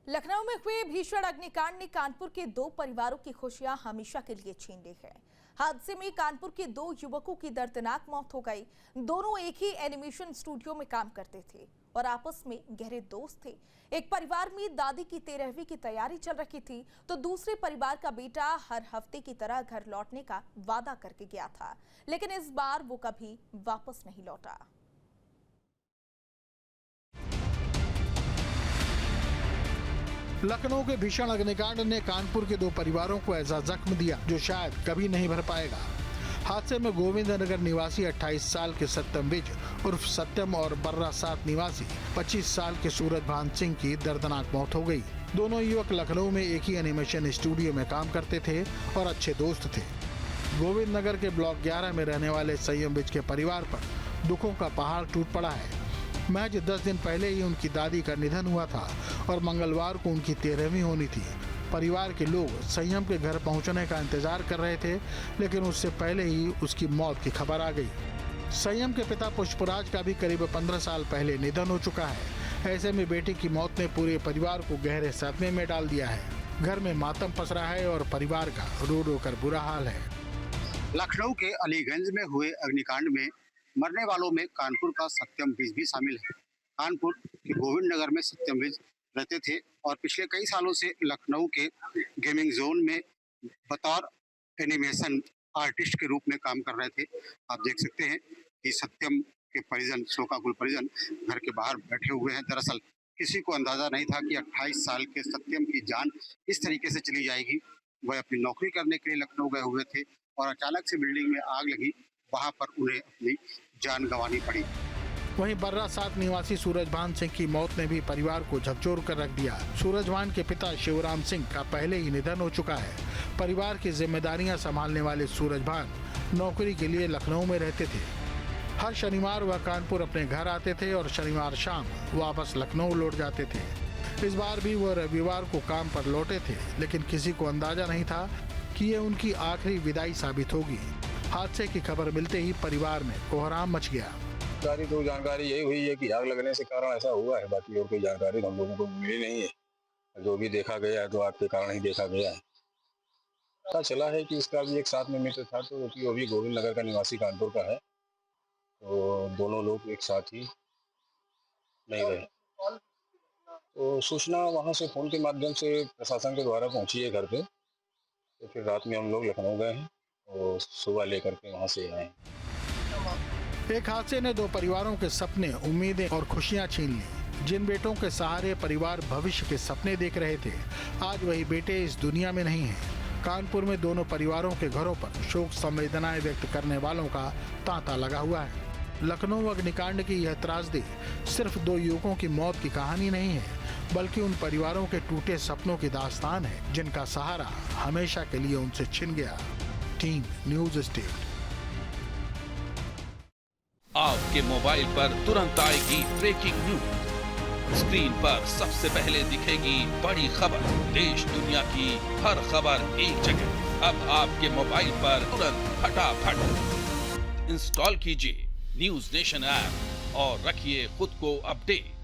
लखनऊ में हुए भीषण अग्निकांड ने कानपुर के दो परिवारों की खुशियां हमेशा के लिए छीन ली है। हादसे में कानपुर के दो युवकों की दर्दनाक मौत हो गई। दोनों एक ही एनिमेशन स्टूडियो में काम करते थे और आपस में गहरे दोस्त थे। एक परिवार में दादी की 13वीं की तैयारी चल रही थी, तो दूसरे परिवार का बेटा हर हफ्ते की तरह घर लौटने का वादा करके गया था, लेकिन इस बार वो कभी वापस नहीं लौटा। लखनऊ के भीषण अग्निकांड ने कानपुर के दो परिवारों को ऐसा जख्म दिया जो शायद कभी नहीं भर पाएगा। हादसे में गोविंद नगर निवासी 28 साल के सत्यम विज उर्फ सत्यम और बर्रा सात निवासी 25 साल के सूरज भान सिंह की दर्दनाक मौत हो गई। दोनों युवक लखनऊ में एक ही एनिमेशन स्टूडियो में काम करते थे और अच्छे दोस्त थे। गोविंद नगर के ब्लॉक 11 में रहने वाले संयम विज के परिवार पर दुखों का पहाड़ टूट पड़ा है। महज 10 दिन पहले ही उनकी दादी का निधन हुआ था और मंगलवार को उनकी 13वीं होनी थी। परिवार के लोग संयम के घर पहुंचने का इंतजार कर रहे थे, लेकिन उससे पहले ही उसकी मौत की खबर आ गई। संयम के पिता पुष्पराज का भी करीब 15 साल पहले निधन हो चुका है। ऐसे में बेटे की मौत ने पूरे परिवार को गहरे सदमे में डाल दिया है। घर में मातम पसरा है और परिवार का रो रो कर बुरा हाल है। लखनऊ के अलीगंज में हुए अग्निकांड में मरने वालों में कानपुर का सत्यम विज भी शामिल है। कानपुर के गोविंद नगर में सत्यम विज रहते थे और पिछले कई सालों से लखनऊ के गेमिंग जोन में बतौर एनिमेशन आर्टिस्ट के रूप में काम कर रहे थे। आप देख सकते हैं कि सत्यम के परिजन, शोकाकुल परिजन घर के बाहर बैठे हुए हैं। दरअसल किसी को अंदाजा नहीं था कि 28 साल के सत्यम की जान इस तरीके से चली जाएगी। वह अपनी नौकरी करने के लिए लखनऊ गए हुए थे और अचानक से बिल्डिंग में आग लगी। वहां पर उन्हें अपनी जान गंवानी पड़ी। वहीं बर्रा सात निवासी सूरजभान सिंह की मौत ने भी परिवार को झकझोर कर रख दिया। सूरजभान के पिता शिवराम सिंह का पहले ही निधन हो चुका है। परिवार की जिम्मेदारियां संभालने वाले सूरजभान नौकरी के लिए लखनऊ में रहते थे। हर शनिवार वह कानपुर अपने घर आते थे और शनिवार शाम वापस लखनऊ लौट जाते थे। इस बार भी वह रविवार को काम पर लौटे थे, लेकिन किसी को अंदाजा नहीं था कि ये उनकी आखिरी विदाई साबित होगी। हादसे की खबर मिलते ही परिवार में कोहराम मच गया। तो जानकारी यही हुई है कि आग लगने से कारण ऐसा हुआ है, बाकी और कोई जानकारी हम लोगों को मिली नहीं है। जो भी देखा गया है तो आग के कारण ही देखा गया है। पता चला है कि इसका भी एक साथ में मित्र था, तो वो भी गोविंद नगर का निवासी कानपुर का है। तो दोनों लोग एक साथ ही नहीं रहे। तो सूचना वहाँ से फोन के माध्यम से प्रशासन के द्वारा पहुँची है घर पे। तो फिर रात में हम लोग लखनऊ गए हैं और सुबह लेकर के वहाँ से आए। एक हादसे ने दो परिवारों के सपने, उम्मीदें और खुशियां छीन ली। जिन बेटों के सहारे परिवार भविष्य के सपने देख रहे थे, आज वही बेटे इस दुनिया में नहीं हैं। कानपुर में दोनों परिवारों के घरों पर शोक संवेदनाएं व्यक्त करने वालों का तांता लगा हुआ है। लखनऊ अग्निकांड की यह त्रासदी सिर्फ दो युवकों की मौत की कहानी नहीं है, बल्कि उन परिवारों के टूटे सपनों की दास्तान है जिनका सहारा हमेशा के लिए उनसे छिन गया। Team news state. आपके मोबाइल पर तुरंत आएगी ब्रेकिंग न्यूज। स्क्रीन पर सबसे पहले दिखेगी बड़ी खबर। देश दुनिया की हर खबर एक जगह। अब आपके मोबाइल पर तुरंत फटाफट इंस्टॉल कीजिए न्यूज़ नेशन ऐप और रखिए खुद को अपडेट।